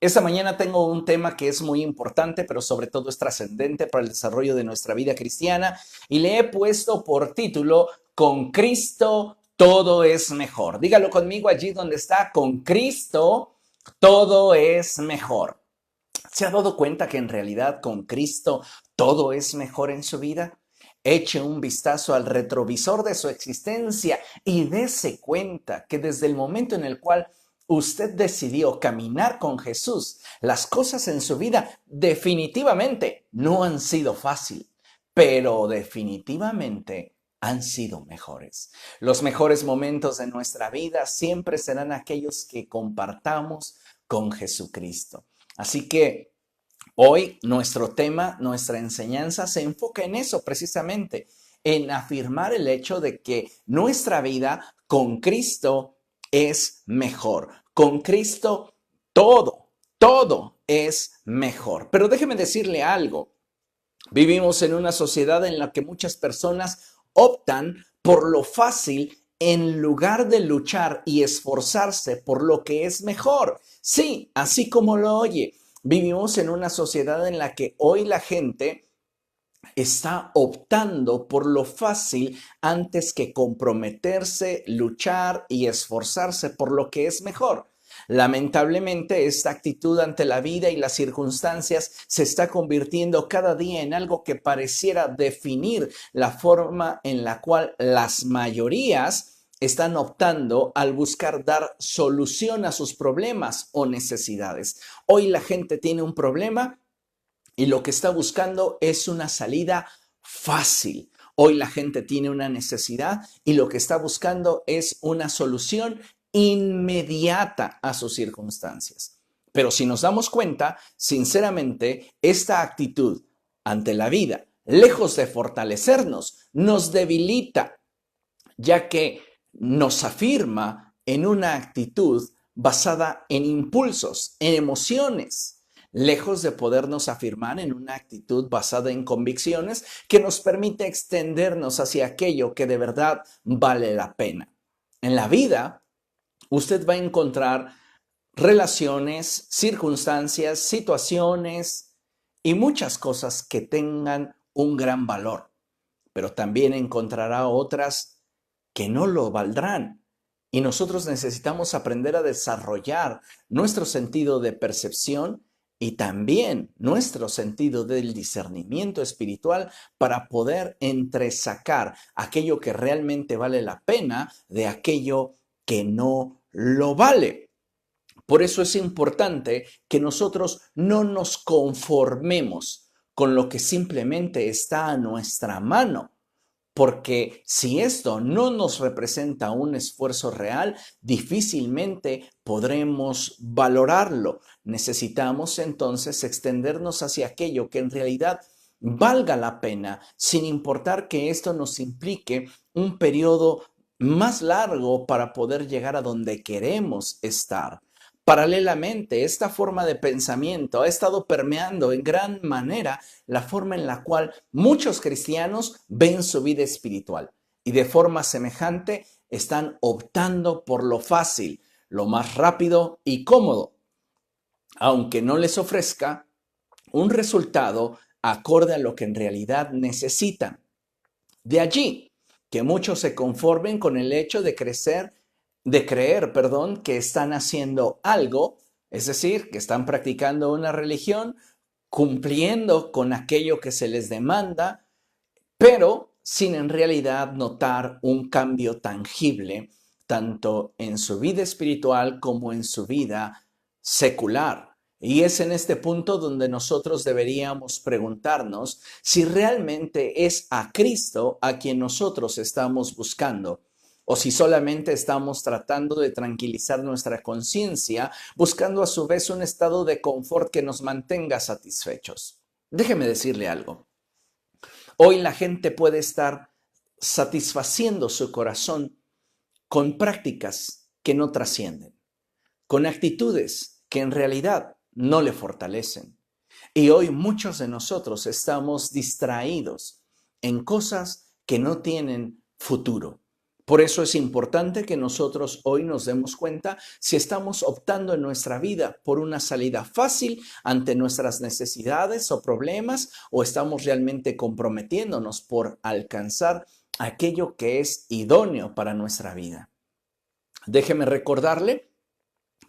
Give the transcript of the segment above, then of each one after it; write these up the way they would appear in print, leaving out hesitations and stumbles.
Esta mañana tengo un tema que es muy importante, pero sobre todo es trascendente para el desarrollo de nuestra vida cristiana y le he puesto por título Con Cristo todo es mejor. Dígalo conmigo allí donde está, con Cristo todo es mejor. ¿Se ha dado cuenta que en realidad con Cristo todo es mejor en su vida? Eche un vistazo al retrovisor de su existencia y dése cuenta que desde el momento en el cual usted decidió caminar con Jesús, las cosas en su vida definitivamente no han sido fácil, pero definitivamente han sido mejores. Los mejores momentos de nuestra vida siempre serán aquellos que compartamos con Jesucristo. Así que hoy nuestro tema, nuestra enseñanza se enfoca en eso precisamente, en afirmar el hecho de que nuestra vida con Cristo es mejor. Con Cristo todo es mejor. Pero déjeme decirle algo. Vivimos en una sociedad en la que muchas personas optan por lo fácil en lugar de luchar y esforzarse por lo que es mejor. Sí, así como lo oye. Vivimos en una sociedad en la que hoy la gente está optando por lo fácil antes que comprometerse, luchar y esforzarse por lo que es mejor. Lamentablemente, esta actitud ante la vida y las circunstancias se está convirtiendo cada día en algo que pareciera definir la forma en la cual las mayorías están optando al buscar dar solución a sus problemas o necesidades. Hoy la gente tiene un problema y lo que está buscando es una salida fácil. Hoy la gente tiene una necesidad y lo que está buscando es una solución inmediata a sus circunstancias. Pero si nos damos cuenta, sinceramente, esta actitud ante la vida, lejos de fortalecernos, nos debilita, ya que nos afirma en una actitud basada en impulsos, en emociones, lejos de podernos afirmar en una actitud basada en convicciones que nos permite extendernos hacia aquello que de verdad vale la pena. En la vida, usted va a encontrar relaciones, circunstancias, situaciones y muchas cosas que tengan un gran valor, pero también encontrará otras que no lo valdrán. Y nosotros necesitamos aprender a desarrollar nuestro sentido de percepción y también nuestro sentido del discernimiento espiritual para poder entresacar aquello que realmente vale la pena de aquello que no lo vale. Por eso es importante que nosotros no nos conformemos con lo que simplemente está a nuestra mano, porque si esto no nos representa un esfuerzo real, difícilmente podremos valorarlo. Necesitamos entonces extendernos hacia aquello que en realidad valga la pena, sin importar que esto nos implique un periodo más largo para poder llegar a donde queremos estar. Paralelamente, esta forma de pensamiento ha estado permeando en gran manera la forma en la cual muchos cristianos ven su vida espiritual y de forma semejante están optando por lo fácil, lo más rápido y cómodo, aunque no les ofrezca un resultado acorde a lo que en realidad necesitan. De allí que muchos se conformen con el hecho de creer, que están haciendo algo, es decir, que están practicando una religión, cumpliendo con aquello que se les demanda, pero sin en realidad notar un cambio tangible, tanto en su vida espiritual como en su vida secular. Y es en este punto donde nosotros deberíamos preguntarnos si realmente es a Cristo a quien nosotros estamos buscando o si solamente estamos tratando de tranquilizar nuestra conciencia, buscando a su vez un estado de confort que nos mantenga satisfechos. Déjeme decirle algo. Hoy la gente puede estar satisfaciendo su corazón con prácticas que no trascienden, con actitudes que en realidad no le fortalecen. Y hoy muchos de nosotros estamos distraídos en cosas que no tienen futuro. Por eso es importante que nosotros hoy nos demos cuenta si estamos optando en nuestra vida por una salida fácil ante nuestras necesidades o problemas, o estamos realmente comprometiéndonos por alcanzar aquello que es idóneo para nuestra vida. Déjeme recordarle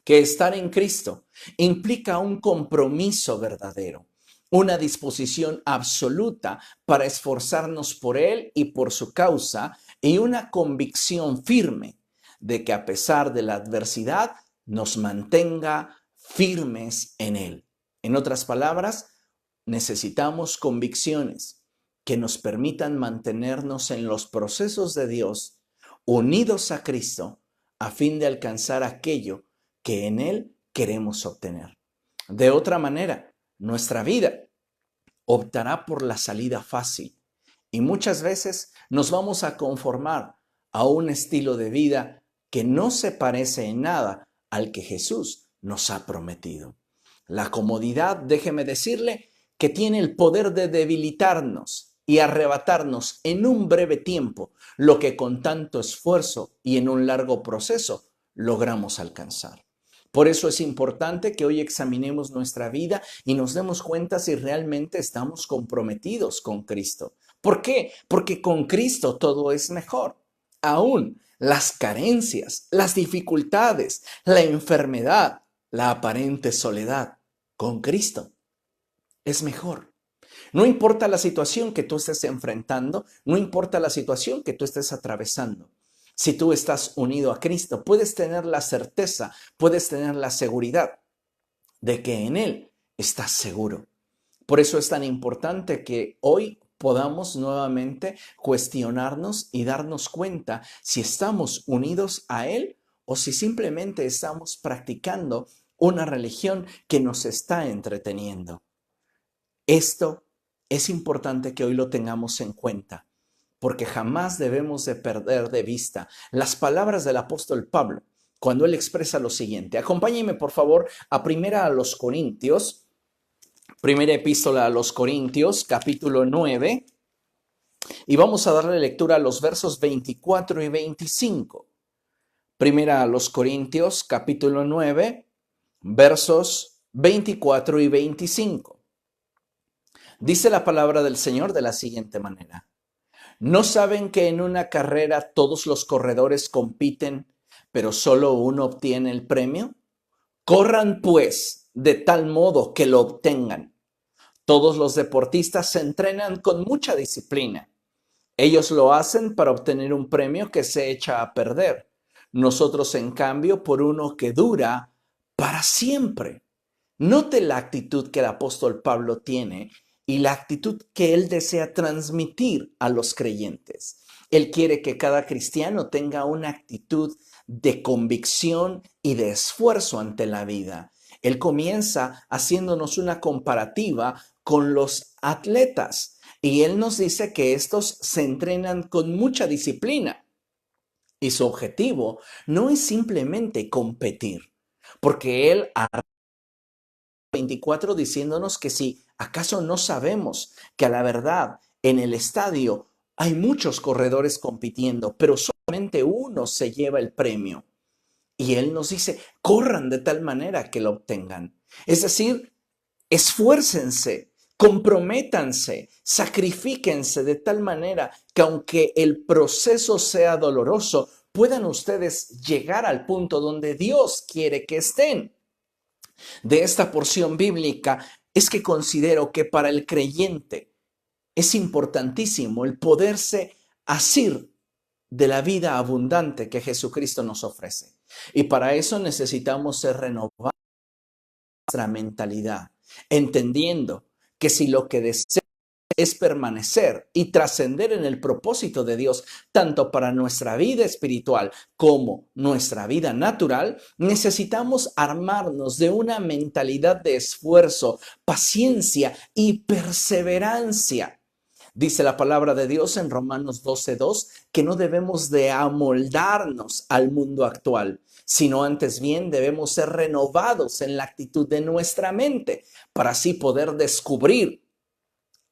que estar en Cristo implica un compromiso verdadero, una disposición absoluta para esforzarnos por Él y por su causa, y una convicción firme de que a pesar de la adversidad nos mantenga firmes en Él. En otras palabras, necesitamos convicciones que nos permitan mantenernos en los procesos de Dios, unidos a Cristo, a fin de alcanzar aquello que en Él queremos obtener. De otra manera, nuestra vida optará por la salida fácil y muchas veces nos vamos a conformar a un estilo de vida que no se parece en nada al que Jesús nos ha prometido. La comodidad, déjeme decirle, que tiene el poder de debilitarnos y arrebatarnos en un breve tiempo lo que con tanto esfuerzo y en un largo proceso logramos alcanzar. Por eso es importante que hoy examinemos nuestra vida y nos demos cuenta si realmente estamos comprometidos con Cristo. ¿Por qué? Porque con Cristo todo es mejor. Aún las carencias, las dificultades, la enfermedad, la aparente soledad, con Cristo es mejor. No importa la situación que tú estés enfrentando, no importa la situación que tú estés atravesando. Si tú estás unido a Cristo, puedes tener la certeza, puedes tener la seguridad de que en Él estás seguro. Por eso es tan importante que hoy podamos nuevamente cuestionarnos y darnos cuenta si estamos unidos a Él o si simplemente estamos practicando una religión que nos está entreteniendo. Esto es importante que hoy lo tengamos en cuenta, porque jamás debemos de perder de vista las palabras del apóstol Pablo cuando él expresa lo siguiente. Acompáñenme por favor a primera epístola a los Corintios, capítulo 9, y vamos a darle lectura a los versos 24 y 25. Primera a los Corintios, capítulo 9, versos 24 y 25. Dice la palabra del Señor de la siguiente manera. ¿No saben que en una carrera todos los corredores compiten, pero solo uno obtiene el premio? Corran pues de tal modo que lo obtengan. Todos los deportistas se entrenan con mucha disciplina. Ellos lo hacen para obtener un premio que se echa a perder. Nosotros, en cambio, por uno que dura para siempre. Note la actitud que el apóstol Pablo tiene y la actitud que él desea transmitir a los creyentes. Él quiere que cada cristiano tenga una actitud de convicción y de esfuerzo ante la vida. Él comienza haciéndonos una comparativa con los atletas y él nos dice que estos se entrenan con mucha disciplina y su objetivo no es simplemente competir, porque él 24 diciéndonos que si acaso no sabemos que a la verdad en el estadio hay muchos corredores compitiendo, pero solamente uno se lleva el premio. Y él nos dice, corran de tal manera que lo obtengan. Es decir, esfuércense, comprométanse, sacrifíquense de tal manera que aunque el proceso sea doloroso, puedan ustedes llegar al punto donde Dios quiere que estén. De esta porción bíblica es que considero que para el creyente es importantísimo el poderse asir de la vida abundante que Jesucristo nos ofrece. Y para eso necesitamos ser renovados nuestra mentalidad, entendiendo que si lo que deseamos es permanecer y trascender en el propósito de Dios, tanto para nuestra vida espiritual como nuestra vida natural, necesitamos armarnos de una mentalidad de esfuerzo, paciencia y perseverancia. Dice la palabra de Dios en Romanos 12:2 que no debemos de amoldarnos al mundo actual, sino antes bien debemos ser renovados en la actitud de nuestra mente para así poder descubrir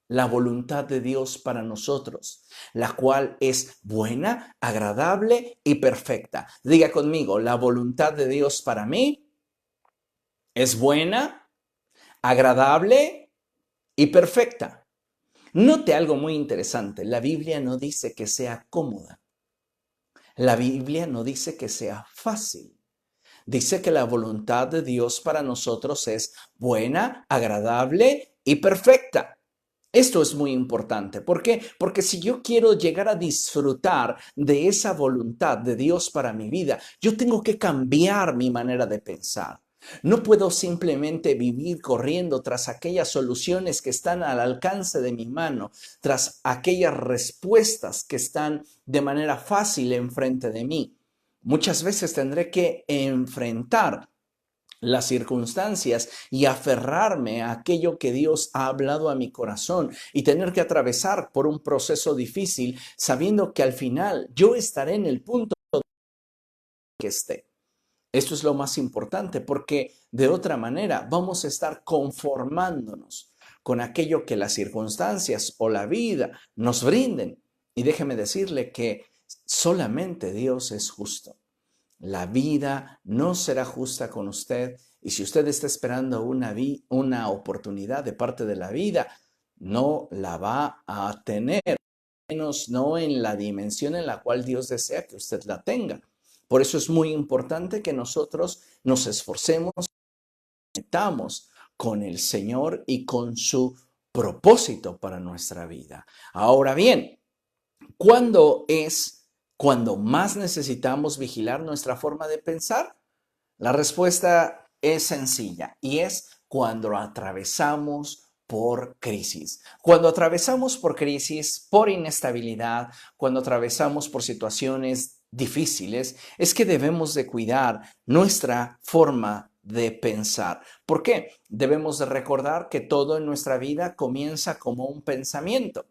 la voluntad de Dios para nosotros, la cual es buena, agradable y perfecta. Diga conmigo, la voluntad de Dios para mí es buena, agradable y perfecta. Note algo muy interesante, la Biblia no dice que sea cómoda, la Biblia no dice que sea fácil. Dice que la voluntad de Dios para nosotros es buena, agradable y perfecta. Esto es muy importante. ¿Por qué? Porque si yo quiero llegar a disfrutar de esa voluntad de Dios para mi vida, yo tengo que cambiar mi manera de pensar. No puedo simplemente vivir corriendo tras aquellas soluciones que están al alcance de mi mano, tras aquellas respuestas que están de manera fácil enfrente de mí. Muchas veces tendré que enfrentar las circunstancias y aferrarme a aquello que Dios ha hablado a mi corazón y tener que atravesar por un proceso difícil sabiendo que al final yo estaré en el punto que esté. Esto es lo más importante porque de otra manera vamos a estar conformándonos con aquello que las circunstancias o la vida nos brinden. Y déjeme decirle que solamente Dios es justo. La vida no será justa con usted y si usted está esperando una oportunidad de parte de la vida, no la va a tener, menos no en la dimensión en la cual Dios desea que usted la tenga. Por eso es muy importante que nosotros nos esforcemos, metamos con el Señor y con su propósito para nuestra vida. Ahora bien, ¿cuándo es cuando más necesitamos vigilar nuestra forma de pensar? La respuesta es sencilla y es cuando atravesamos por crisis. Cuando atravesamos por crisis, por inestabilidad, cuando atravesamos por situaciones difíciles, es que debemos de cuidar nuestra forma de pensar. ¿Por qué? Debemos de recordar que todo en nuestra vida comienza como un pensamiento.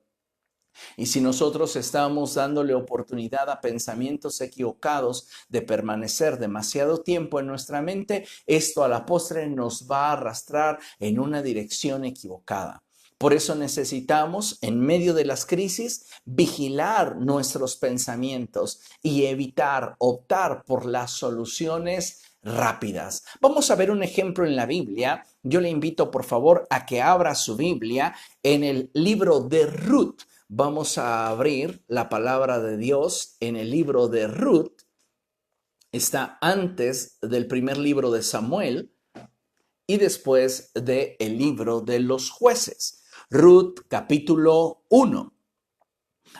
Y si nosotros estamos dándole oportunidad a pensamientos equivocados de permanecer demasiado tiempo en nuestra mente, esto a la postre nos va a arrastrar en una dirección equivocada. Por eso necesitamos, en medio de las crisis, vigilar nuestros pensamientos y evitar optar por las soluciones rápidas. Vamos a ver un ejemplo en la Biblia. Yo le invito, por favor, a que abra su Biblia en el libro de Ruth. Vamos a abrir la palabra de Dios en el libro de Ruth. Está antes del primer libro de Samuel y después del libro de los jueces. Ruth capítulo 1.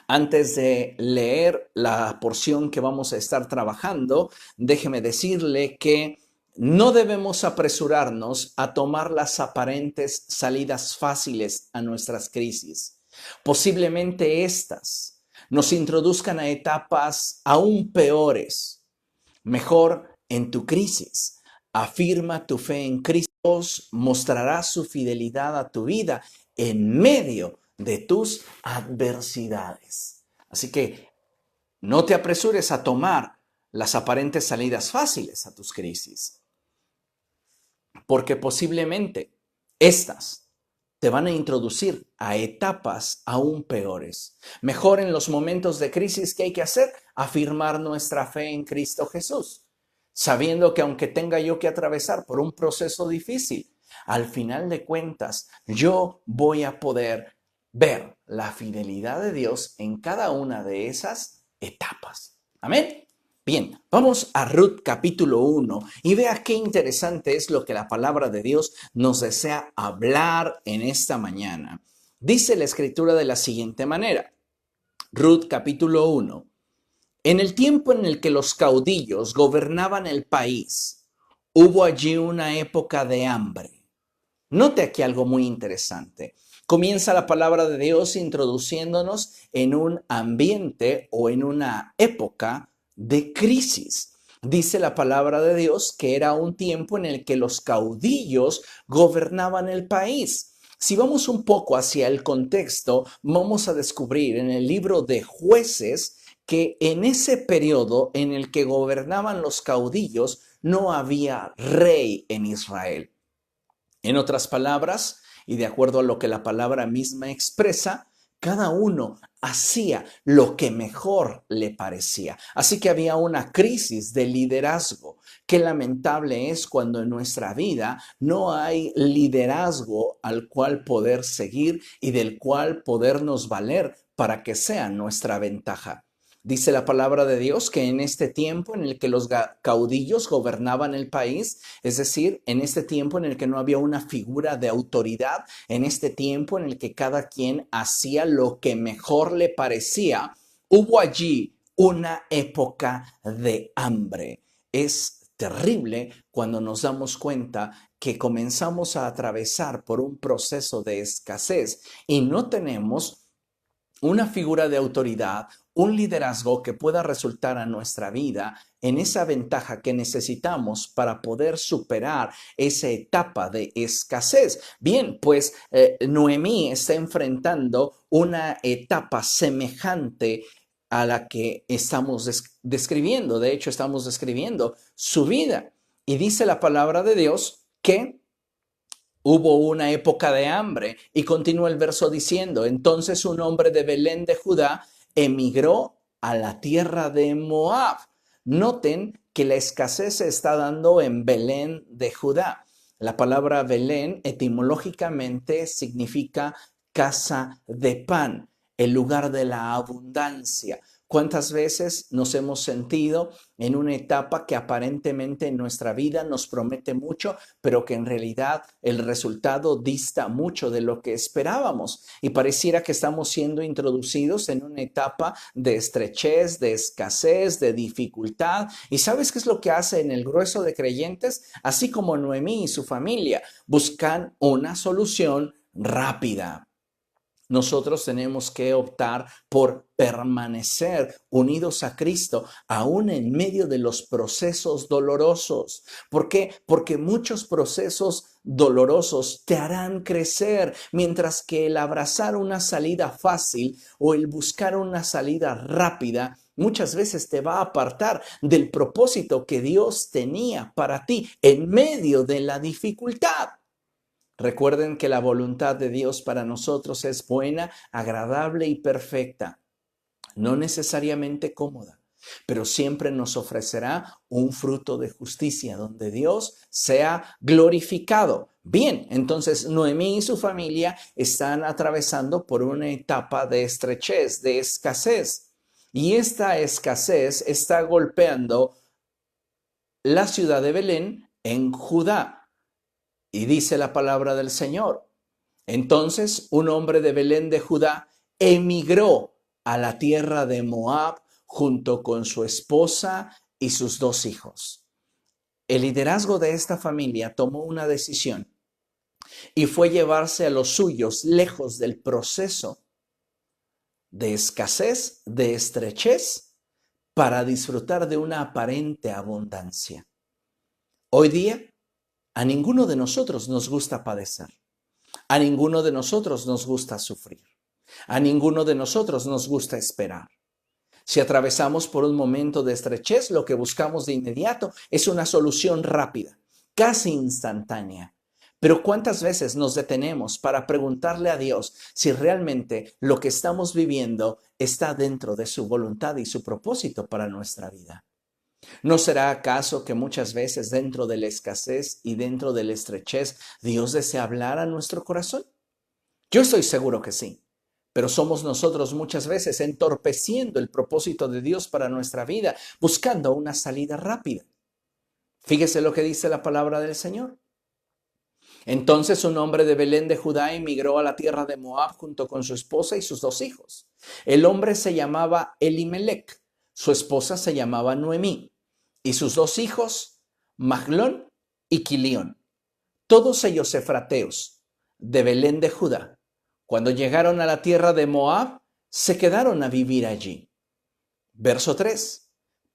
Antes de leer la porción que vamos a estar trabajando, déjeme decirle que no debemos apresurarnos a tomar las aparentes salidas fáciles a nuestras crisis. Posiblemente estas nos introduzcan a etapas aún peores. Mejor en tu crisis, afirma tu fe en Cristo, Dios mostrará su fidelidad a tu vida en medio de tus adversidades. Así que no te apresures a tomar las aparentes salidas fáciles a tus crisis, porque posiblemente estas te van a introducir a etapas aún peores. Mejor en los momentos de crisis, ¿qué hay que hacer? Afirmar nuestra fe en Cristo Jesús, sabiendo que aunque tenga yo que atravesar por un proceso difícil, al final de cuentas yo voy a poder ver la fidelidad de Dios en cada una de esas etapas. Amén. Bien, vamos a Ruth capítulo 1 y vea qué interesante es lo que la palabra de Dios nos desea hablar en esta mañana. Dice la escritura de la siguiente manera. Ruth capítulo 1. En el tiempo en el que los caudillos gobernaban el país, hubo allí una época de hambre. Note aquí algo muy interesante. Comienza la palabra de Dios introduciéndonos en un ambiente o en una época de crisis. Dice la palabra de Dios que era un tiempo en el que los caudillos gobernaban el país. Si vamos un poco hacia el contexto, vamos a descubrir en el libro de Jueces que en ese periodo en el que gobernaban los caudillos no había rey en Israel. En otras palabras, Y de acuerdo a lo que la palabra misma expresa, cada uno hacía lo que mejor le parecía. Así que había una crisis de liderazgo. Qué lamentable es cuando en nuestra vida no hay liderazgo al cual poder seguir y del cual podernos valer para que sea nuestra ventaja. Dice la palabra de Dios que en este tiempo en el que los caudillos gobernaban el país, es decir, en este tiempo en el que no había una figura de autoridad, en este tiempo en el que cada quien hacía lo que mejor le parecía, hubo allí una época de hambre. Es terrible cuando nos damos cuenta que comenzamos a atravesar por un proceso de escasez y no tenemos una figura de autoridad, un liderazgo que pueda resultar a nuestra vida en esa ventaja que necesitamos para poder superar esa etapa de escasez. Bien, pues Noemí está enfrentando una etapa semejante a la que estamos describiendo. De hecho, estamos describiendo su vida. Y dice la palabra de Dios que hubo una época de hambre y continúa el verso diciendo, entonces un hombre de Belén de Judá emigró a la tierra de Moab. Noten que la escasez se está dando en Belén de Judá. La palabra Belén etimológicamente significa casa de pan, el lugar de la abundancia. ¿Cuántas veces nos hemos sentido en una etapa que aparentemente en nuestra vida nos promete mucho, pero que en realidad el resultado dista mucho de lo que esperábamos? Y pareciera que estamos siendo introducidos en una etapa de estrechez, de escasez, de dificultad. ¿Y sabes qué es lo que hace en el grueso de creyentes? Así como Noemí y su familia buscan una solución rápida. Nosotros tenemos que optar por permanecer unidos a Cristo, aún en medio de los procesos dolorosos. ¿Por qué? Porque muchos procesos dolorosos te harán crecer, mientras que el abrazar una salida fácil o el buscar una salida rápida muchas veces te va a apartar del propósito que Dios tenía para ti en medio de la dificultad. Recuerden que la voluntad de Dios para nosotros es buena, agradable y perfecta, no necesariamente cómoda, pero siempre nos ofrecerá un fruto de justicia donde Dios sea glorificado. Bien, entonces Noemí y su familia están atravesando por una etapa de estrechez, de escasez, y esta escasez está golpeando la ciudad de Belén en Judá. Y dice la palabra del Señor. Entonces un hombre de Belén de Judá emigró a la tierra de Moab junto con su esposa y sus 2 hijos. El liderazgo de esta familia tomó una decisión y fue llevarse a los suyos lejos del proceso de escasez, de estrechez, para disfrutar de una aparente abundancia. Hoy día, a ninguno de nosotros nos gusta padecer. A ninguno de nosotros nos gusta sufrir. A ninguno de nosotros nos gusta esperar. Si atravesamos por un momento de estrechez, lo que buscamos de inmediato es una solución rápida, casi instantánea. Pero ¿cuántas veces nos detenemos para preguntarle a Dios si realmente lo que estamos viviendo está dentro de su voluntad y su propósito para nuestra vida? ¿No será acaso que muchas veces dentro de la escasez y dentro de la estrechez Dios desea hablar a nuestro corazón? Yo estoy seguro que sí, pero somos nosotros muchas veces entorpeciendo el propósito de Dios para nuestra vida, buscando una salida rápida. Fíjese lo que dice la palabra del Señor. Entonces un hombre de Belén de Judá emigró a la tierra de Moab junto con su esposa y sus 2 hijos. El hombre se llamaba Elimelec, su esposa se llamaba Noemí y sus 2 hijos, Mahlón y Quilión, todos ellos efrateos de Belén de Judá. Cuando llegaron a la tierra de Moab, se quedaron a vivir allí. Verso 3.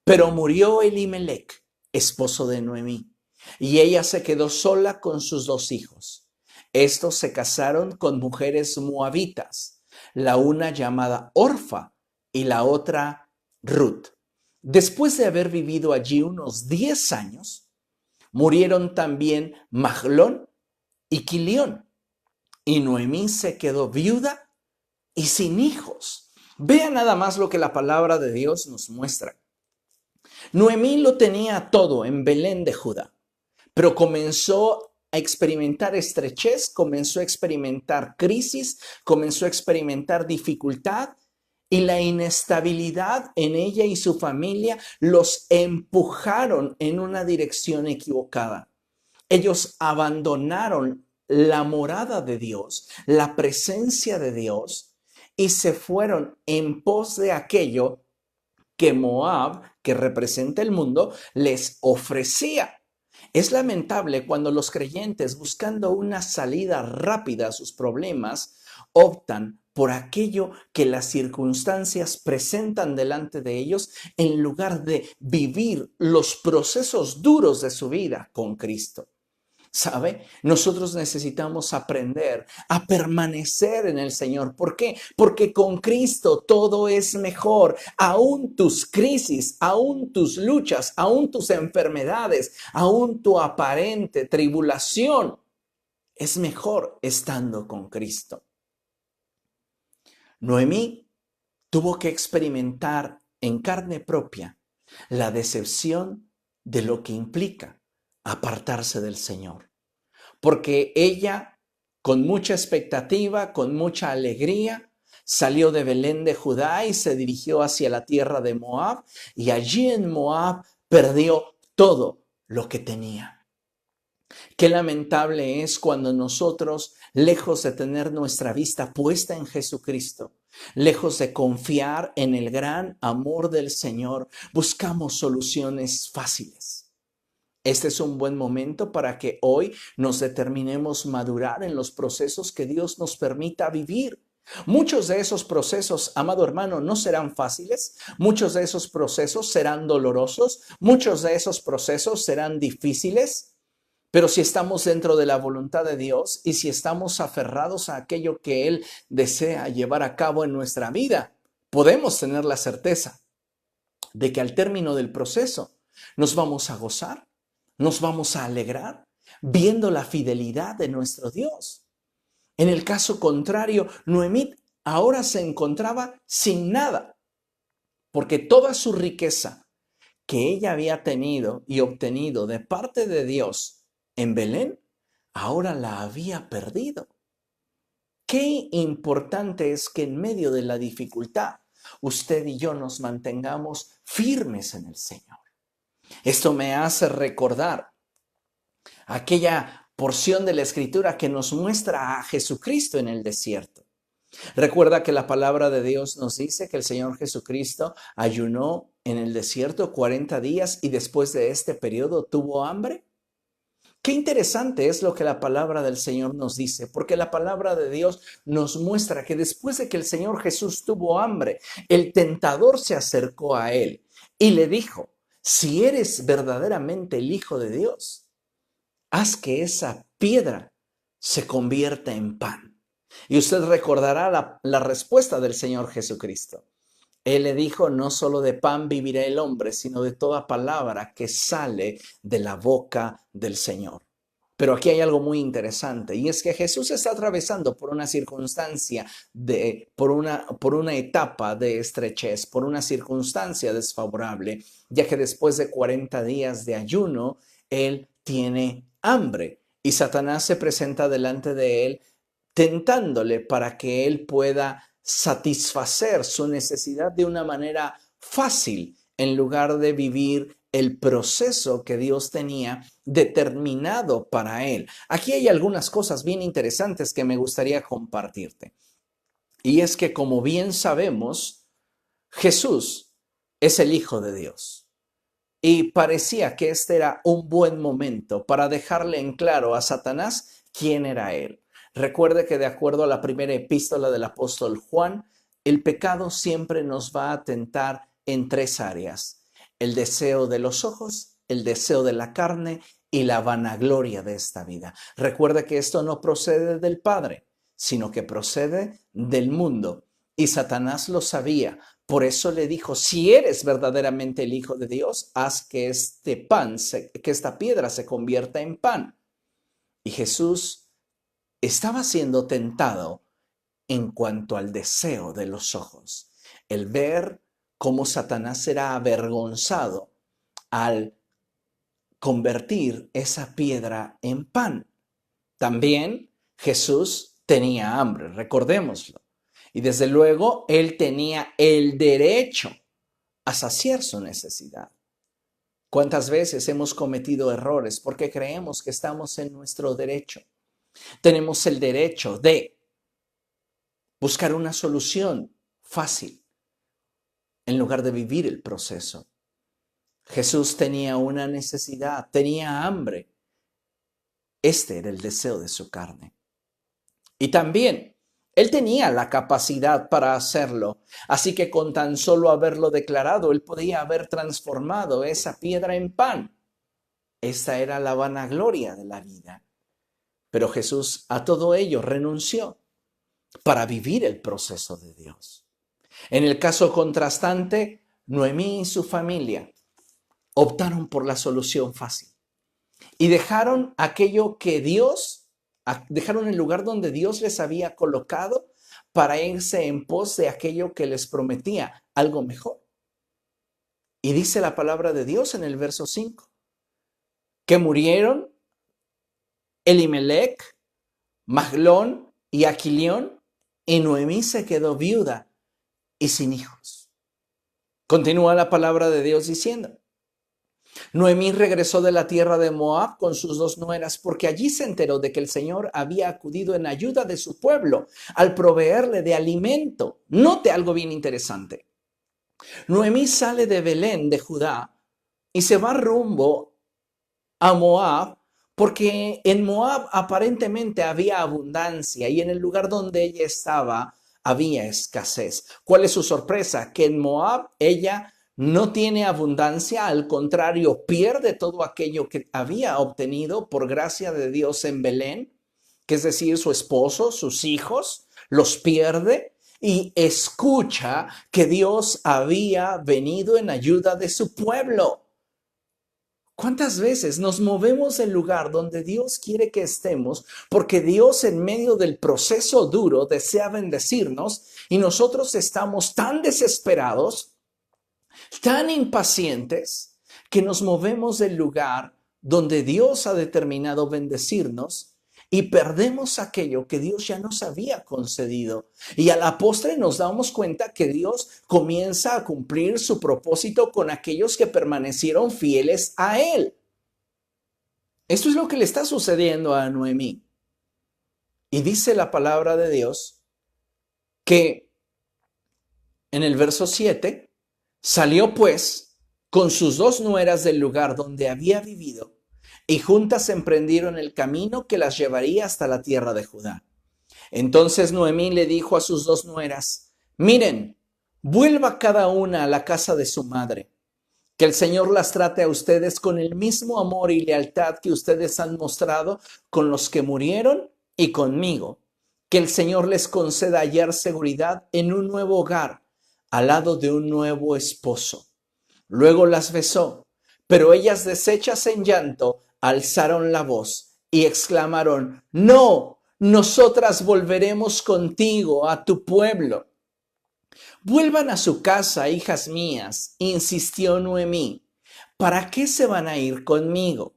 Pero murió Elimelec, esposo de Noemí, y ella se quedó sola con sus 2 hijos. Estos se casaron con mujeres moabitas, la una llamada Orfa y la otra Ruth. Después de haber vivido allí unos 10 años, murieron también Mahlón y Quilión. y Noemí se quedó viuda y sin hijos. Vea nada más lo que la palabra de Dios nos muestra. Noemí lo tenía todo en Belén de Judá, pero comenzó a experimentar estrechez, comenzó a experimentar crisis, comenzó a experimentar dificultad y la inestabilidad en ella y su familia los empujaron en una dirección equivocada. Ellos abandonaron la morada de Dios, la presencia de Dios, y se fueron en pos de aquello que Moab, que representa el mundo, les ofrecía. Es lamentable cuando los creyentes, buscando una salida rápida a sus problemas, optan por aquello que las circunstancias presentan delante de ellos en lugar de vivir los procesos duros de su vida con Cristo. ¿Sabe? Nosotros necesitamos aprender a permanecer en el Señor. ¿Por qué? Porque con Cristo todo es mejor. Aún tus crisis, aún tus luchas, aún tus enfermedades, aún tu aparente tribulación es mejor estando con Cristo. Noemí tuvo que experimentar en carne propia la decepción de lo que implica apartarse del Señor. Porque ella, con mucha expectativa, con mucha alegría, salió de Belén de Judá y se dirigió hacia la tierra de Moab, y allí en Moab perdió todo lo que tenía. Qué lamentable es cuando nosotros, lejos de tener nuestra vista puesta en Jesucristo, lejos de confiar en el gran amor del Señor, buscamos soluciones fáciles. Este es un buen momento para que hoy nos determinemos madurar en los procesos que Dios nos permita vivir. Muchos de esos procesos, amado hermano, no serán fáciles, muchos de esos procesos serán dolorosos, muchos de esos procesos serán difíciles, pero si estamos dentro de la voluntad de Dios y si estamos aferrados a aquello que Él desea llevar a cabo en nuestra vida, podemos tener la certeza de que al término del proceso nos vamos a gozar, nos vamos a alegrar viendo la fidelidad de nuestro Dios. En el caso contrario, Noemí ahora se encontraba sin nada, porque toda su riqueza que ella había tenido y obtenido de parte de Dios en Belén, ahora la había perdido. Qué importante es que en medio de la dificultad, usted y yo nos mantengamos firmes en el Señor. Esto me hace recordar aquella porción de la Escritura que nos muestra a Jesucristo en el desierto. Recuerda que la palabra de Dios nos dice que el Señor Jesucristo ayunó en el desierto 40 días y después de este periodo tuvo hambre. Qué interesante es lo que la palabra del Señor nos dice, porque la palabra de Dios nos muestra que después de que el Señor Jesús tuvo hambre, el tentador se acercó a él y le dijo: si eres verdaderamente el Hijo de Dios, haz que esa piedra se convierta en pan. Y usted recordará la respuesta del Señor Jesucristo. Él le dijo: no solo de pan vivirá el hombre, sino de toda palabra que sale de la boca del Señor. Pero aquí hay algo muy interesante, y es que Jesús está atravesando por una circunstancia, por una etapa de estrechez, por una circunstancia desfavorable, ya que después de 40 días de ayuno, Él tiene hambre y Satanás se presenta delante de Él tentándole para que Él pueda satisfacer su necesidad de una manera fácil en lugar de vivir el proceso que Dios tenía determinado para él. Aquí hay algunas cosas bien interesantes que me gustaría compartirte. Y es que, como bien sabemos, Jesús es el Hijo de Dios. Y parecía que este era un buen momento para dejarle en claro a Satanás quién era él. Recuerde que de acuerdo a la primera epístola del apóstol Juan, el pecado siempre nos va a tentar en tres áreas: el deseo de los ojos, el deseo de la carne y la vanagloria de esta vida. Recuerde que esto no procede del Padre, sino que procede del mundo. Y Satanás lo sabía. Por eso le dijo: si eres verdaderamente el Hijo de Dios, haz que que esta piedra se convierta en pan. Y Jesús estaba siendo tentado en cuanto al deseo de los ojos, el ver cómo Satanás era avergonzado al convertir esa piedra en pan. También Jesús tenía hambre, recordémoslo. Y desde luego, él tenía el derecho a saciar su necesidad. ¿Cuántas veces hemos cometido errores porque creemos que estamos en nuestro derecho? Tenemos el derecho de buscar una solución fácil en lugar de vivir el proceso. Jesús tenía una necesidad, tenía hambre. Este era el deseo de su carne. Y también él tenía la capacidad para hacerlo, así que con tan solo haberlo declarado, él podía haber transformado esa piedra en pan. Esta era la vanagloria de la vida. Pero Jesús a todo ello renunció para vivir el proceso de Dios. En el caso contrastante, Noemí y su familia optaron por la solución fácil y dejaron aquello que dejaron el lugar donde Dios les había colocado para irse en pos de aquello que les prometía, algo mejor. Y dice la palabra de Dios en el verso 5, que murieron Elimelec, Maglón y Aquilión, y Noemí se quedó viuda y sin hijos. Continúa la palabra de Dios diciendo: Noemí regresó de la tierra de Moab con sus 2 nueras, porque allí se enteró de que el Señor había acudido en ayuda de su pueblo al proveerle de alimento. Note algo bien interesante. Noemí sale de Belén, de Judá, y se va rumbo a Moab, porque en Moab aparentemente había abundancia y en el lugar donde ella estaba había escasez. ¿Cuál es su sorpresa? Que en Moab ella no tiene abundancia, al contrario, pierde todo aquello que había obtenido por gracia de Dios en Belén, que es decir, su esposo, sus hijos, los pierde y escucha que Dios había venido en ayuda de su pueblo. ¿Cuántas veces nos movemos del lugar donde Dios quiere que estemos porque Dios en medio del proceso duro desea bendecirnos y nosotros estamos tan desesperados, tan impacientes, que nos movemos del lugar donde Dios ha determinado bendecirnos y perdemos aquello que Dios ya nos había concedido? Y a la postre nos damos cuenta que Dios comienza a cumplir su propósito con aquellos que permanecieron fieles a Él. Esto es lo que le está sucediendo a Noemí. Y dice la palabra de Dios que en el verso 7, salió pues con sus 2 nueras del lugar donde había vivido, y juntas emprendieron el camino que las llevaría hasta la tierra de Judá. Entonces Noemí le dijo a sus 2 nueras: miren, vuelva cada una a la casa de su madre. Que el Señor las trate a ustedes con el mismo amor y lealtad que ustedes han mostrado con los que murieron y conmigo. Que el Señor les conceda hallar seguridad en un nuevo hogar, al lado de un nuevo esposo. Luego las besó, pero ellas, deshechas en llanto, alzaron la voz y exclamaron: no, nosotras volveremos contigo a tu pueblo. Vuelvan a su casa, hijas mías, insistió Noemí. ¿Para qué se van a ir conmigo?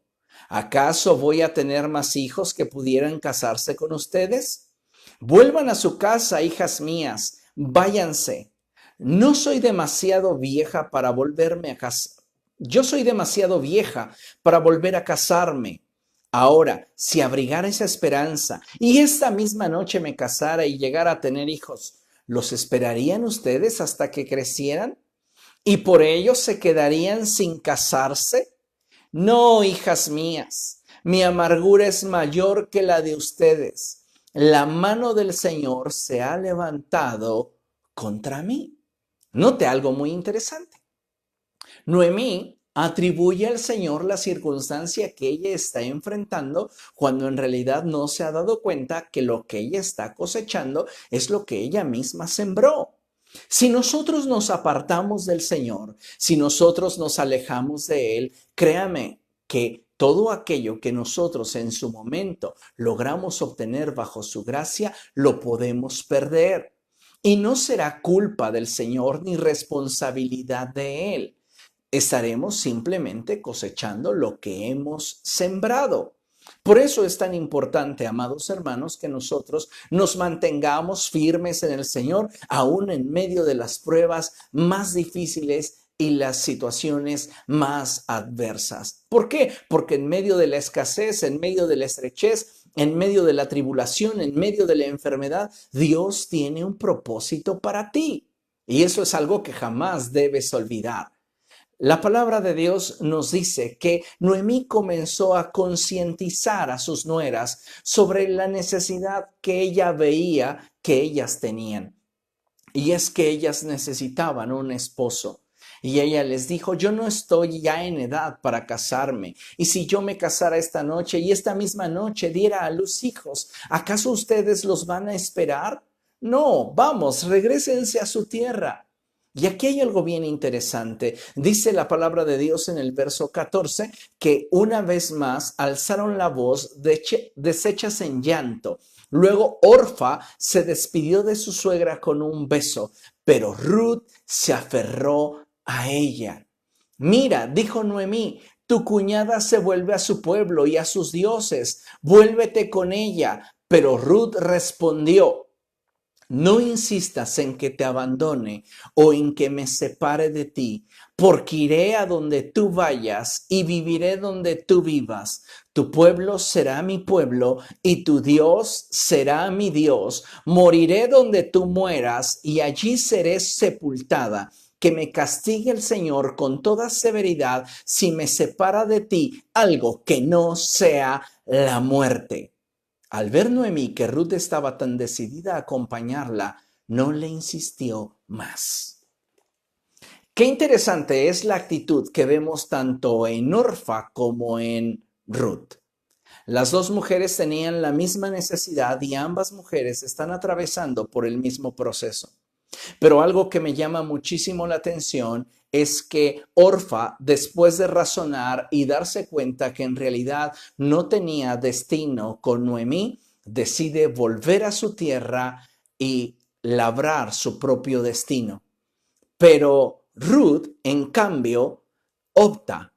¿Acaso voy a tener más hijos que pudieran casarse con ustedes? Vuelvan a su casa, hijas mías, váyanse. No soy demasiado vieja para volverme a casar. Yo soy demasiado vieja para volver a casarme. Ahora, si abrigara esa esperanza y esta misma noche me casara y llegara a tener hijos, ¿los esperarían ustedes hasta que crecieran? ¿Y por ello se quedarían sin casarse? No, hijas mías, mi amargura es mayor que la de ustedes. La mano del Señor se ha levantado contra mí. Note algo muy interesante. Noemí atribuye al Señor la circunstancia que ella está enfrentando cuando en realidad no se ha dado cuenta que lo que ella está cosechando es lo que ella misma sembró. Si nosotros nos apartamos del Señor, si nosotros nos alejamos de Él, créame que todo aquello que nosotros en su momento logramos obtener bajo su gracia, lo podemos perder. Y no será culpa del Señor ni responsabilidad de Él. Estaremos simplemente cosechando lo que hemos sembrado. Por eso es tan importante, amados hermanos, que nosotros nos mantengamos firmes en el Señor, aún en medio de las pruebas más difíciles y las situaciones más adversas. ¿Por qué? Porque en medio de la escasez, en medio de la estrechez, en medio de la tribulación, en medio de la enfermedad, Dios tiene un propósito para ti. Y eso es algo que jamás debes olvidar. La palabra de Dios nos dice que Noemí comenzó a concientizar a sus nueras sobre la necesidad que ella veía que ellas tenían. Y es que ellas necesitaban un esposo. Y ella les dijo, yo no estoy ya en edad para casarme. Y si yo me casara esta noche y esta misma noche diera a luz hijos, ¿acaso ustedes los van a esperar? No, vamos, regrésense a su tierra. Y aquí hay algo bien interesante. Dice la palabra de Dios en el verso 14 que una vez más alzaron la voz deshechas en llanto. Luego Orfa se despidió de su suegra con un beso, pero Ruth se aferró a ella. Mira, dijo Noemí, tu cuñada se vuelve a su pueblo y a sus dioses. Vuélvete con ella. Pero Ruth respondió, no insistas en que te abandone o en que me separe de ti, porque iré a donde tú vayas y viviré donde tú vivas. Tu pueblo será mi pueblo y tu Dios será mi Dios. Moriré donde tú mueras y allí seré sepultada. Que me castigue el Señor con toda severidad si me separa de ti algo que no sea la muerte. Al ver Noemí que Ruth estaba tan decidida a acompañarla, no le insistió más. Qué interesante es la actitud que vemos tanto en Orfa como en Ruth. Las dos mujeres tenían la misma necesidad y ambas mujeres están atravesando por el mismo proceso. Pero algo que me llama muchísimo la atención es que Orfa, después de razonar y darse cuenta que en realidad no tenía destino con Noemí, decide volver a su tierra y labrar su propio destino. Pero Ruth, en cambio, opta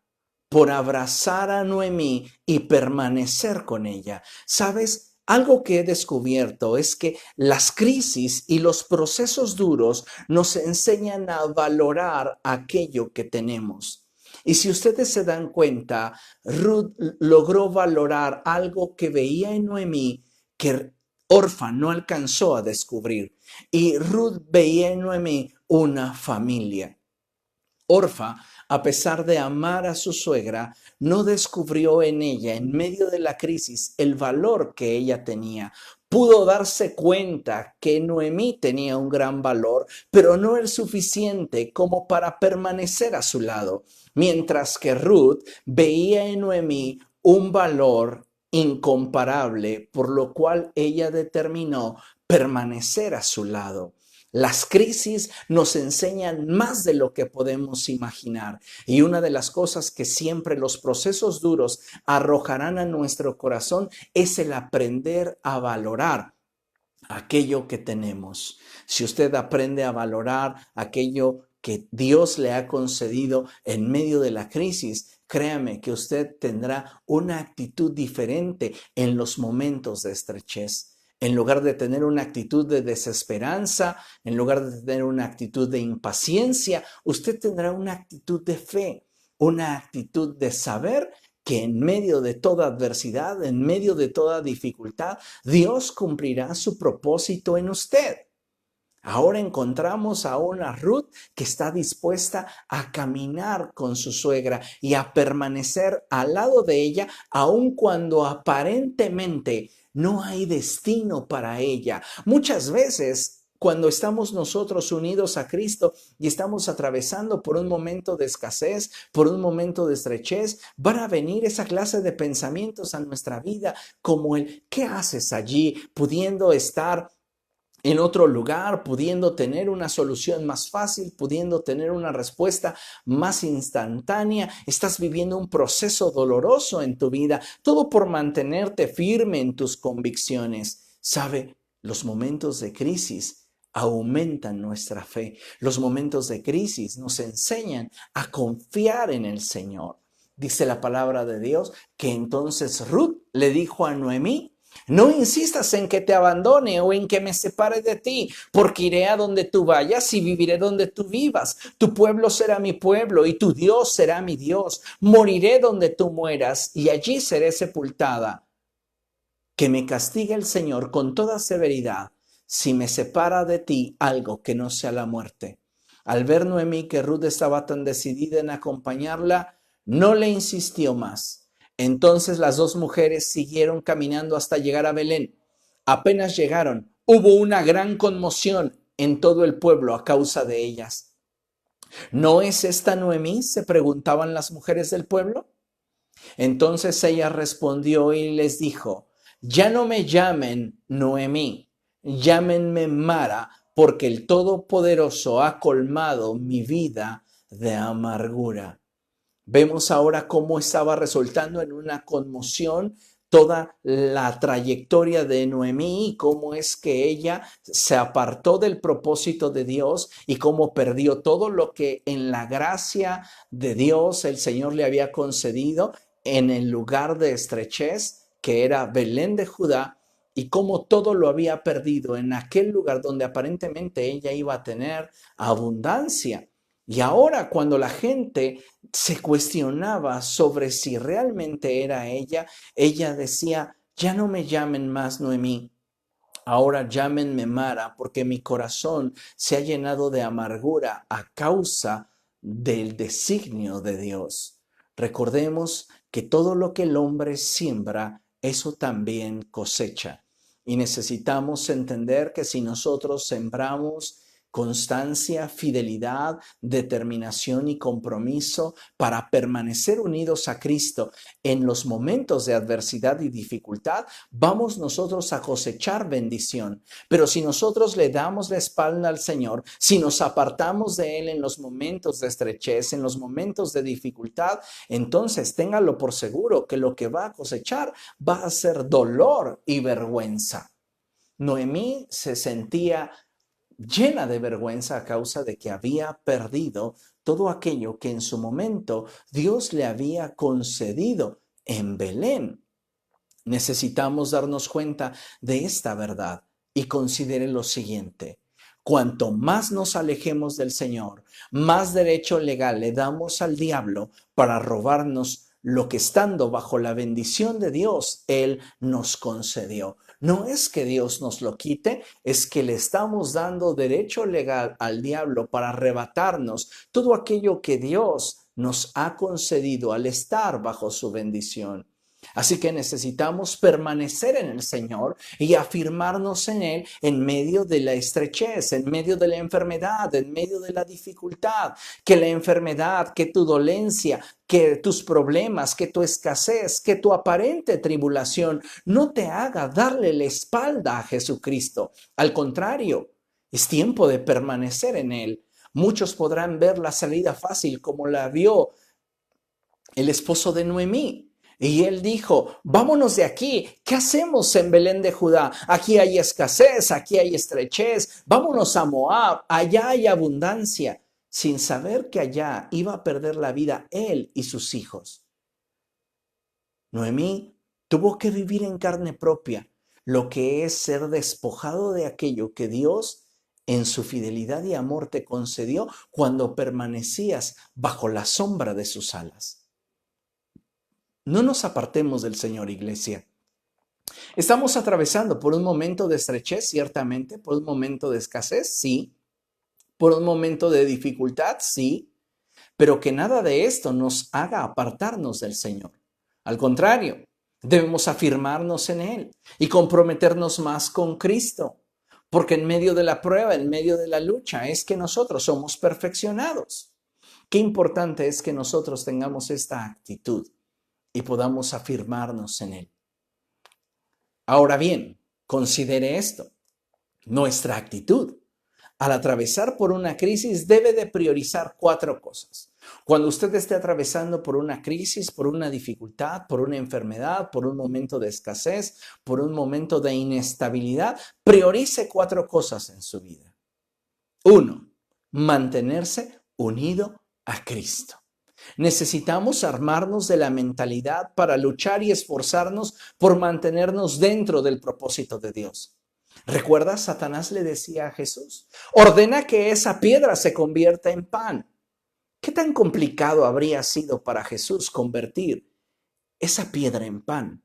por abrazar a Noemí y permanecer con ella. ¿Sabes? Algo que he descubierto es que las crisis y los procesos duros nos enseñan a valorar aquello que tenemos. Y si ustedes se dan cuenta, Ruth logró valorar algo que veía en Noemí que Orfa no alcanzó a descubrir. Y Ruth veía en Noemí una familia. Orfa, a pesar de amar a su suegra, no descubrió en ella, en medio de la crisis, el valor que ella tenía. Pudo darse cuenta que Noemí tenía un gran valor, pero no el suficiente como para permanecer a su lado, mientras que Ruth veía en Noemí un valor incomparable, por lo cual ella determinó permanecer a su lado. Las crisis nos enseñan más de lo que podemos imaginar. Y una de las cosas que siempre los procesos duros arrojarán a nuestro corazón es el aprender a valorar aquello que tenemos. Si usted aprende a valorar aquello que Dios le ha concedido en medio de la crisis, créame que usted tendrá una actitud diferente en los momentos de estrechez. En lugar de tener una actitud de desesperanza, en lugar de tener una actitud de impaciencia, usted tendrá una actitud de fe, una actitud de saber que en medio de toda adversidad, en medio de toda dificultad, Dios cumplirá su propósito en usted. Ahora encontramos a una Ruth que está dispuesta a caminar con su suegra y a permanecer al lado de ella, aun cuando aparentemente no hay destino para ella. Muchas veces, cuando estamos nosotros unidos a Cristo y estamos atravesando por un momento de escasez, por un momento de estrechez, van a venir esa clase de pensamientos a nuestra vida como el ¿qué haces allí pudiendo estar en otro lugar, pudiendo tener una solución más fácil, pudiendo tener una respuesta más instantánea. Estás viviendo un proceso doloroso en tu vida, todo por mantenerte firme en tus convicciones. ¿Sabe? Los momentos de crisis aumentan nuestra fe. Los momentos de crisis nos enseñan a confiar en el Señor. Dice la palabra de Dios que entonces Ruth le dijo a Noemí: no insistas en que te abandone o en que me separe de ti, porque iré a donde tú vayas y viviré donde tú vivas. Tu pueblo será mi pueblo y tu Dios será mi Dios. Moriré donde tú mueras y allí seré sepultada. Que me castigue el Señor con toda severidad si me separa de ti algo que no sea la muerte. Al ver Noemí que Ruth estaba tan decidida en acompañarla, no le insistió más. Entonces las dos mujeres siguieron caminando hasta llegar a Belén. Apenas llegaron, hubo una gran conmoción en todo el pueblo a causa de ellas. ¿No es esta Noemí?, se preguntaban las mujeres del pueblo. Entonces ella respondió y les dijo: ya no me llamen Noemí, llámenme Mara, porque el Todopoderoso ha colmado mi vida de amargura. Vemos ahora cómo estaba resultando en una conmoción toda la trayectoria de Noemí y cómo es que ella se apartó del propósito de Dios y cómo perdió todo lo que en la gracia de Dios el Señor le había concedido en el lugar de estrechez que era Belén de Judá, y cómo todo lo había perdido en aquel lugar donde aparentemente ella iba a tener abundancia. Y ahora cuando la gente se cuestionaba sobre si realmente era ella, ella decía: ya no me llamen más Noemí, ahora llámenme Mara, porque mi corazón se ha llenado de amargura a causa del designio de Dios. Recordemos que todo lo que el hombre siembra, eso también cosecha. Y necesitamos entender que si nosotros sembramos constancia, fidelidad, determinación y compromiso para permanecer unidos a Cristo en los momentos de adversidad y dificultad, vamos nosotros a cosechar bendición. Pero si nosotros le damos la espalda al Señor, si nos apartamos de Él en los momentos de estrechez, en los momentos de dificultad, entonces téngalo por seguro que lo que va a cosechar va a ser dolor y vergüenza. Noemí se sentía llena de vergüenza a causa de que había perdido todo aquello que en su momento Dios le había concedido en Belén. Necesitamos darnos cuenta de esta verdad y considere lo siguiente: cuanto más nos alejemos del Señor, más derecho legal le damos al diablo para robarnos lo que, estando bajo la bendición de Dios, Él nos concedió. No es que Dios nos lo quite, es que le estamos dando derecho legal al diablo para arrebatarnos todo aquello que Dios nos ha concedido al estar bajo su bendición. Así que necesitamos permanecer en el Señor y afirmarnos en Él en medio de la estrechez, en medio de la enfermedad, en medio de la dificultad. Que la enfermedad, que tu dolencia, que tus problemas, que tu escasez, que tu aparente tribulación no te haga darle la espalda a Jesucristo. Al contrario, es tiempo de permanecer en Él. Muchos podrán ver la salida fácil como la vio el esposo de Noemí. Y él dijo: vámonos de aquí, ¿qué hacemos en Belén de Judá? Aquí hay escasez, aquí hay estrechez, vámonos a Moab, allá hay abundancia, sin saber que allá iba a perder la vida él y sus hijos. Noemí tuvo que vivir en carne propia lo que es ser despojado de aquello que Dios en su fidelidad y amor te concedió cuando permanecías bajo la sombra de sus alas. No nos apartemos del Señor, iglesia. Estamos atravesando por un momento de estrechez, ciertamente, por un momento de escasez, sí, por un momento de dificultad, sí, pero que nada de esto nos haga apartarnos del Señor. Al contrario, debemos afirmarnos en Él y comprometernos más con Cristo, porque en medio de la prueba, en medio de la lucha, es que nosotros somos perfeccionados. Qué importante es que nosotros tengamos esta actitud y podamos afirmarnos en Él. Ahora bien, considere esto. Nuestra actitud al atravesar por una crisis debe de priorizar 4 cosas. Cuando usted esté atravesando por una crisis, por una dificultad, por una enfermedad, por un momento de escasez, por un momento de inestabilidad, priorice 4 cosas en su vida. 1. Mantenerse unido a Cristo. Necesitamos armarnos de la mentalidad para luchar y esforzarnos por mantenernos dentro del propósito de Dios. ¿Recuerdas? Satanás le decía a Jesús, ordena que esa piedra se convierta en pan. ¿Qué tan complicado habría sido para Jesús convertir esa piedra en pan?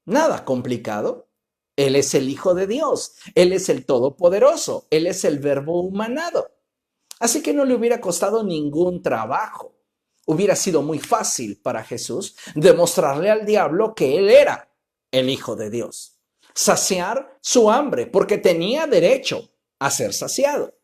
Nada complicado. Él es el Hijo de Dios, Él es el Todopoderoso, Él es el Verbo humanado. Así que no le hubiera costado ningún trabajo. Hubiera sido muy fácil para Jesús demostrarle al diablo que Él era el Hijo de Dios. Saciar su hambre, porque tenía derecho a ser saciado.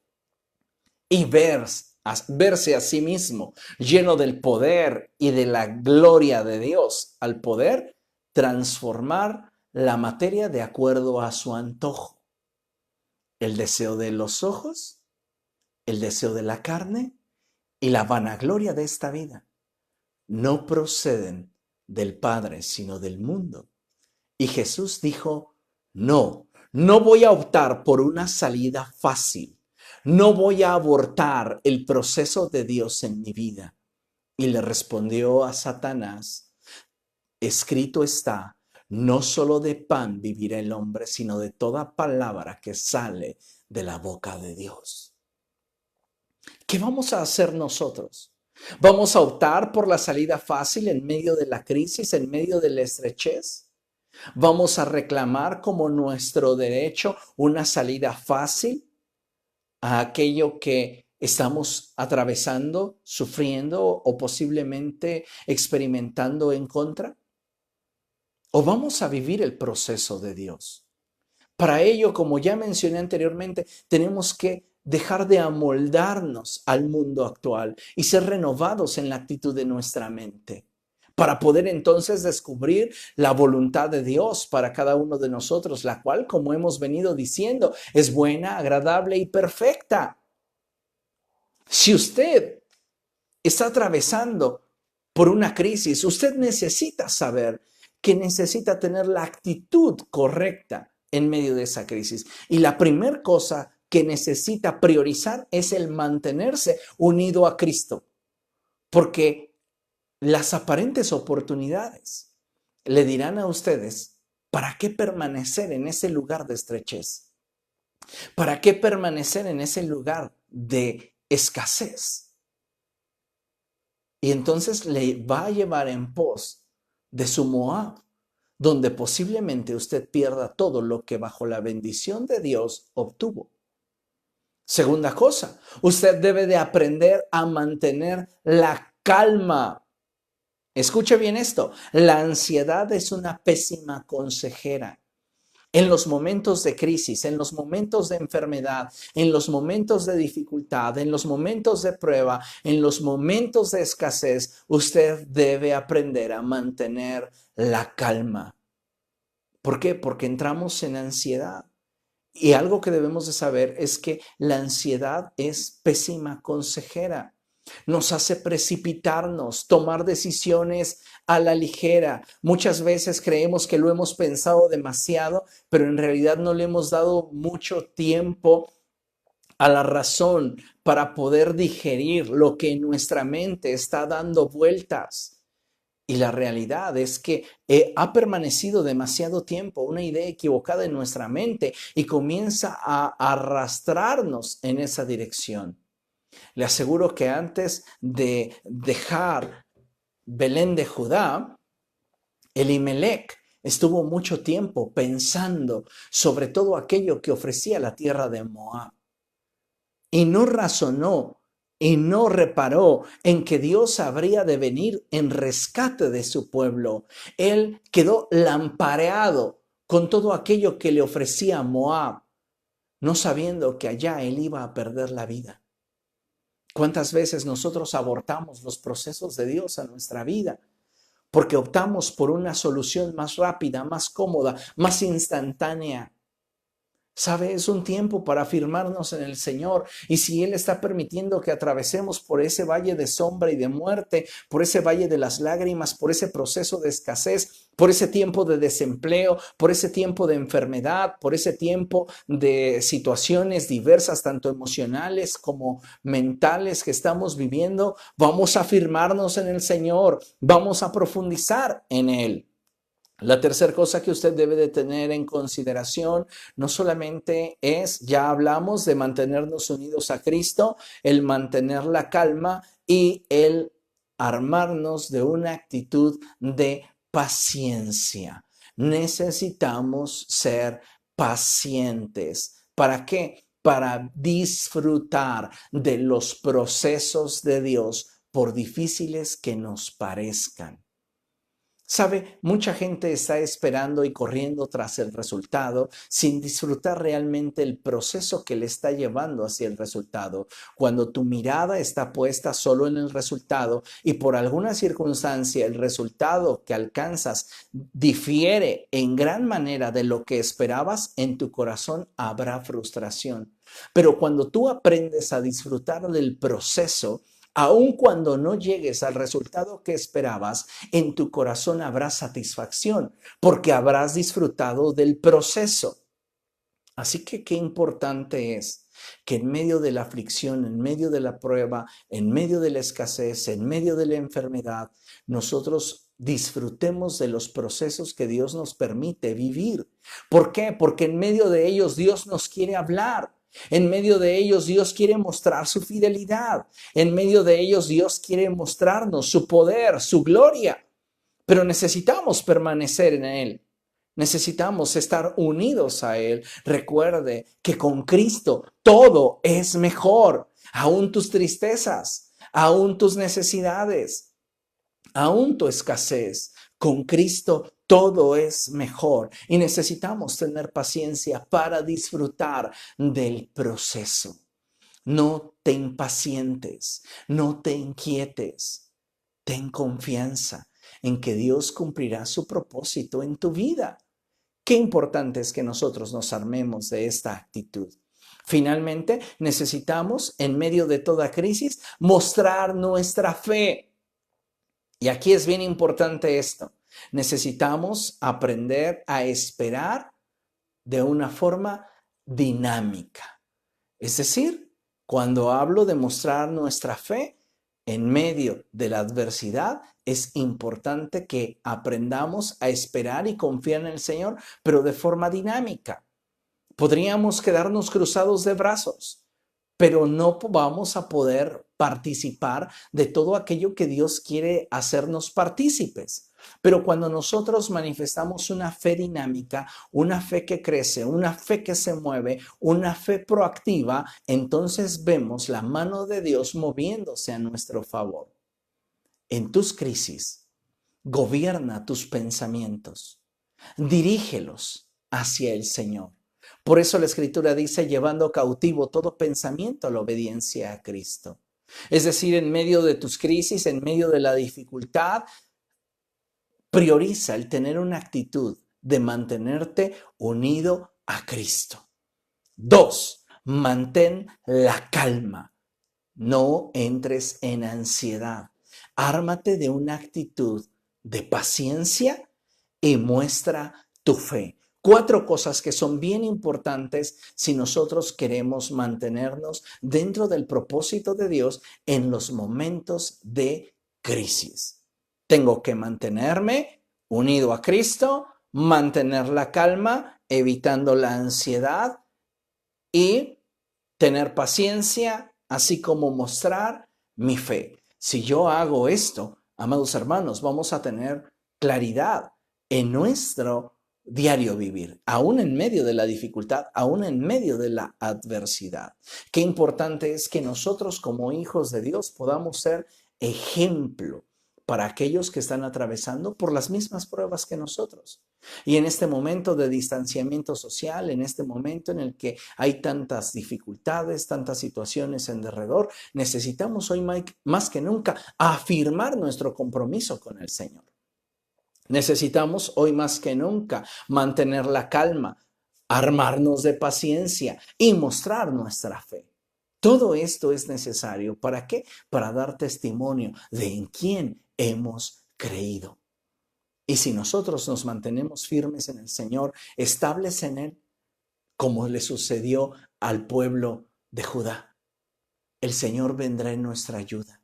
Y verse a sí mismo lleno del poder y de la gloria de Dios, al poder transformar la materia de acuerdo a su antojo. El deseo de los ojos, el deseo de la carne y la vanagloria de esta vida no proceden del Padre, sino del mundo. Y Jesús dijo, no voy a optar por una salida fácil. No voy a abortar el proceso de Dios en mi vida. Y le respondió a Satanás, escrito está, no solo de pan vivirá el hombre, sino de toda palabra que sale de la boca de Dios. ¿Qué vamos a hacer nosotros? ¿Vamos a optar por la salida fácil en medio de la crisis, en medio de la estrechez? ¿Vamos a reclamar como nuestro derecho una salida fácil a aquello que estamos atravesando, sufriendo o posiblemente experimentando en contra? ¿O vamos a vivir el proceso de Dios? Para ello, como ya mencioné anteriormente, tenemos que dejar de amoldarnos al mundo actual y ser renovados en la actitud de nuestra mente, para poder entonces descubrir la voluntad de Dios para cada uno de nosotros, la cual, como hemos venido diciendo, es buena, agradable y perfecta. Si usted está atravesando por una crisis, usted necesita saber que necesita tener la actitud correcta en medio de esa crisis. Y la primera cosa que necesita priorizar es el mantenerse unido a Cristo, porque las aparentes oportunidades le dirán a ustedes, ¿para qué permanecer en ese lugar de estrechez? ¿Para qué permanecer en ese lugar de escasez? Y entonces le va a llevar en pos de su Moab, donde posiblemente usted pierda todo lo que bajo la bendición de Dios obtuvo. Segunda cosa, usted debe de aprender a mantener la calma. Escuche bien esto, la ansiedad es una pésima consejera. En los momentos de crisis, en los momentos de enfermedad, en los momentos de dificultad, en los momentos de prueba, en los momentos de escasez, usted debe aprender a mantener la calma. ¿Por qué? Porque entramos en ansiedad. Y algo que debemos de saber es que la ansiedad es pésima consejera. Nos hace precipitarnos, tomar decisiones a la ligera. Muchas veces creemos que lo hemos pensado demasiado, pero en realidad no le hemos dado mucho tiempo a la razón para poder digerir lo que en nuestra mente está dando vueltas. Y la realidad es que ha permanecido demasiado tiempo una idea equivocada en nuestra mente y comienza a arrastrarnos en esa dirección. Le aseguro que antes de dejar Belén de Judá, Elimelec estuvo mucho tiempo pensando sobre todo aquello que ofrecía la tierra de Moab. Y no razonó y no reparó en que Dios habría de venir en rescate de su pueblo. Él quedó lampareado con todo aquello que le ofrecía Moab, no sabiendo que allá él iba a perder la vida. ¿Cuántas veces nosotros abortamos los procesos de Dios a nuestra vida? Porque optamos por una solución más rápida, más cómoda, más instantánea. ¿Sabe? Es un tiempo para afirmarnos en el Señor. Y si Él está permitiendo que atravesemos por ese valle de sombra y de muerte, por ese valle de las lágrimas, por ese proceso de escasez, por ese tiempo de desempleo, por ese tiempo de enfermedad, por ese tiempo de situaciones diversas, tanto emocionales como mentales que estamos viviendo, vamos a afirmarnos en el Señor, vamos a profundizar en Él. La tercera cosa que usted debe de tener en consideración no solamente es, ya hablamos de mantenernos unidos a Cristo, el mantener la calma y el armarnos de una actitud de paciencia. Necesitamos ser pacientes. ¿Para qué? Para disfrutar de los procesos de Dios, por difíciles que nos parezcan. ¿Sabe? Mucha gente está esperando y corriendo tras el resultado sin disfrutar realmente el proceso que le está llevando hacia el resultado. Cuando tu mirada está puesta solo en el resultado y por alguna circunstancia el resultado que alcanzas difiere en gran manera de lo que esperabas, en tu corazón habrá frustración. Pero cuando tú aprendes a disfrutar del proceso, aun cuando no llegues al resultado que esperabas, en tu corazón habrá satisfacción porque habrás disfrutado del proceso. Así que qué importante es que en medio de la aflicción, en medio de la prueba, en medio de la escasez, en medio de la enfermedad, nosotros disfrutemos de los procesos que Dios nos permite vivir. ¿Por qué? Porque en medio de ellos Dios nos quiere hablar. En medio de ellos Dios quiere mostrar su fidelidad. En medio de ellos Dios quiere mostrarnos su poder, su gloria. Pero necesitamos permanecer en Él. Necesitamos estar unidos a Él. Recuerde que con Cristo todo es mejor. Aún tus tristezas, aún tus necesidades, aún tu escasez. Con Cristo todo es mejor y necesitamos tener paciencia para disfrutar del proceso. No te impacientes, no te inquietes, ten confianza en que Dios cumplirá su propósito en tu vida. Qué importante es que nosotros nos armemos de esta actitud. Finalmente, necesitamos, en medio de toda crisis, mostrar nuestra fe. Y aquí es bien importante esto. Necesitamos aprender a esperar de una forma dinámica. Es decir, cuando hablo de mostrar nuestra fe en medio de la adversidad, es importante que aprendamos a esperar y confiar en el Señor, pero de forma dinámica. Podríamos quedarnos cruzados de brazos, pero no vamos a poder participar de todo aquello que Dios quiere hacernos partícipes. Pero cuando nosotros manifestamos una fe dinámica, una fe que crece, una fe que se mueve, una fe proactiva, entonces vemos la mano de Dios moviéndose a nuestro favor. En tus crisis, gobierna tus pensamientos, dirígelos hacia el Señor. Por eso la Escritura dice, llevando cautivo todo pensamiento a la obediencia a Cristo. Es decir, en medio de tus crisis, en medio de la dificultad, prioriza el tener una actitud de mantenerte unido a Cristo. 2, mantén la calma. No entres en ansiedad. Ármate de una actitud de paciencia y muestra tu fe. 4 cosas que son bien importantes si nosotros queremos mantenernos dentro del propósito de Dios en los momentos de crisis. Tengo que mantenerme unido a Cristo, mantener la calma, evitando la ansiedad y tener paciencia, así como mostrar mi fe. Si yo hago esto, amados hermanos, vamos a tener claridad en nuestro diario vivir, aún en medio de la dificultad, aún en medio de la adversidad. Qué importante es que nosotros como hijos de Dios podamos ser ejemplo para aquellos que están atravesando por las mismas pruebas que nosotros. Y en este momento de distanciamiento social, en este momento en el que hay tantas dificultades, tantas situaciones en derredor, necesitamos hoy más que nunca afirmar nuestro compromiso con el Señor. Necesitamos hoy más que nunca mantener la calma, armarnos de paciencia y mostrar nuestra fe. Todo esto es necesario. ¿Para qué? Para dar testimonio de en quién hemos creído. Y si nosotros nos mantenemos firmes en el Señor, estables en Él, como le sucedió al pueblo de Judá, el Señor vendrá en nuestra ayuda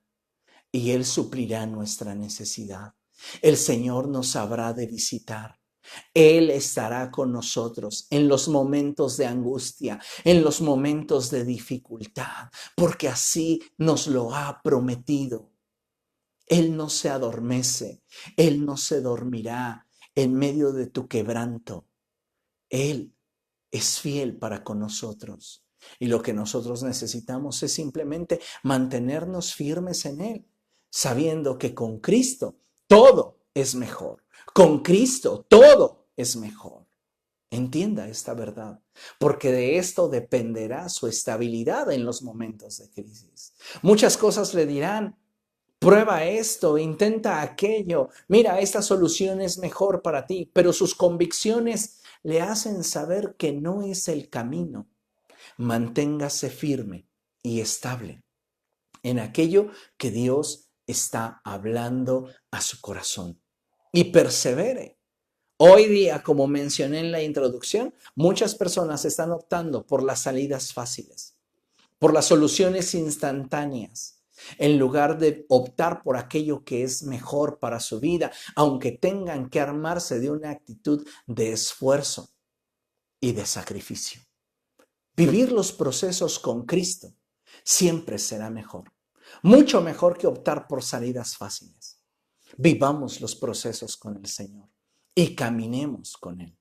y Él suplirá nuestra necesidad. El Señor nos habrá de visitar. Él estará con nosotros en los momentos de angustia, en los momentos de dificultad, porque así nos lo ha prometido. Él no se adormece, Él no se dormirá en medio de tu quebranto. Él es fiel para con nosotros. Y lo que nosotros necesitamos es simplemente mantenernos firmes en Él, sabiendo que con Cristo todo es mejor. Con Cristo todo es mejor. Entienda esta verdad, porque de esto dependerá su estabilidad en los momentos de crisis. Muchas cosas le dirán: prueba esto, intenta aquello, mira, esta solución es mejor para ti, pero sus convicciones le hacen saber que no es el camino. Manténgase firme y estable en aquello que Dios está hablando a su corazón y persevere. Hoy día, como mencioné en la introducción, muchas personas están optando por las salidas fáciles, por las soluciones instantáneas, en lugar de optar por aquello que es mejor para su vida, aunque tengan que armarse de una actitud de esfuerzo y de sacrificio. Vivir los procesos con Cristo siempre será mejor, mucho mejor que optar por salidas fáciles. Vivamos los procesos con el Señor y caminemos con Él.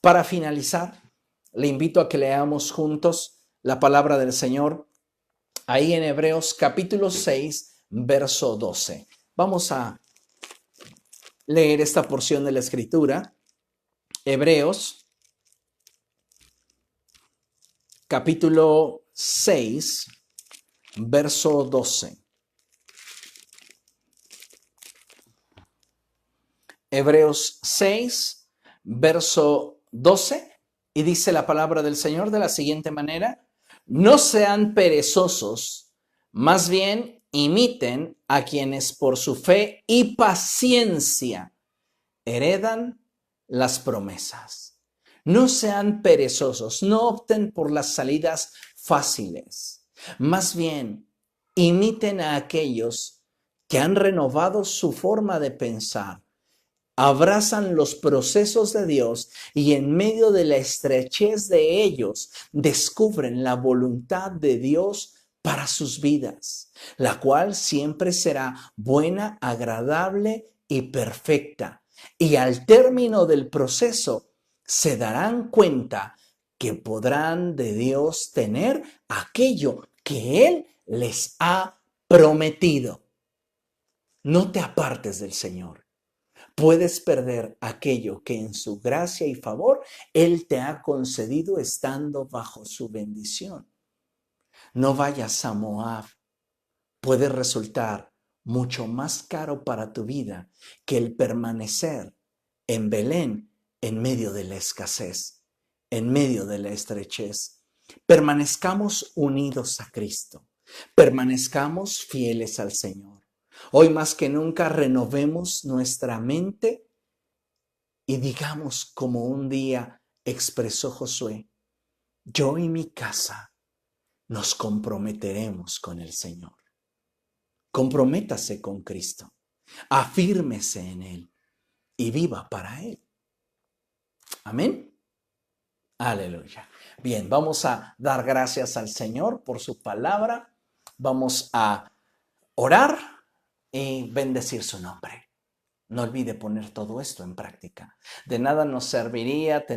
Para finalizar, le invito a que leamos juntos la palabra del Señor ahí en Hebreos capítulo 6, verso 12. Vamos a leer esta porción de la Escritura. Hebreos capítulo 6, verso 12. Hebreos 6, verso 12, y dice la palabra del Señor de la siguiente manera: no sean perezosos, más bien imiten a quienes por su fe y paciencia heredan las promesas. No sean perezosos, no opten por las salidas fáciles, más bien imiten a aquellos que han renovado su forma de pensar, abrazan los procesos de Dios y en medio de la estrechez de ellos descubren la voluntad de Dios para sus vidas, la cual siempre será buena, agradable y perfecta. Y al término del proceso se darán cuenta que podrán de Dios tener aquello que Él les ha prometido. No te apartes del Señor. Puedes perder aquello que en su gracia y favor Él te ha concedido estando bajo su bendición. No vayas a Moab. Puede resultar mucho más caro para tu vida que el permanecer en Belén en medio de la escasez, en medio de la estrechez. Permanezcamos unidos a Cristo. Permanezcamos fieles al Señor. Hoy más que nunca renovemos nuestra mente y digamos como un día expresó Josué: yo y mi casa nos comprometeremos con el Señor. Comprométase con Cristo, afírmese en Él y viva para Él. Amén. Aleluya. Bien, vamos a dar gracias al Señor por su palabra. Vamos a orar y bendecir su nombre. No olvide poner todo esto en práctica. De nada nos serviría tener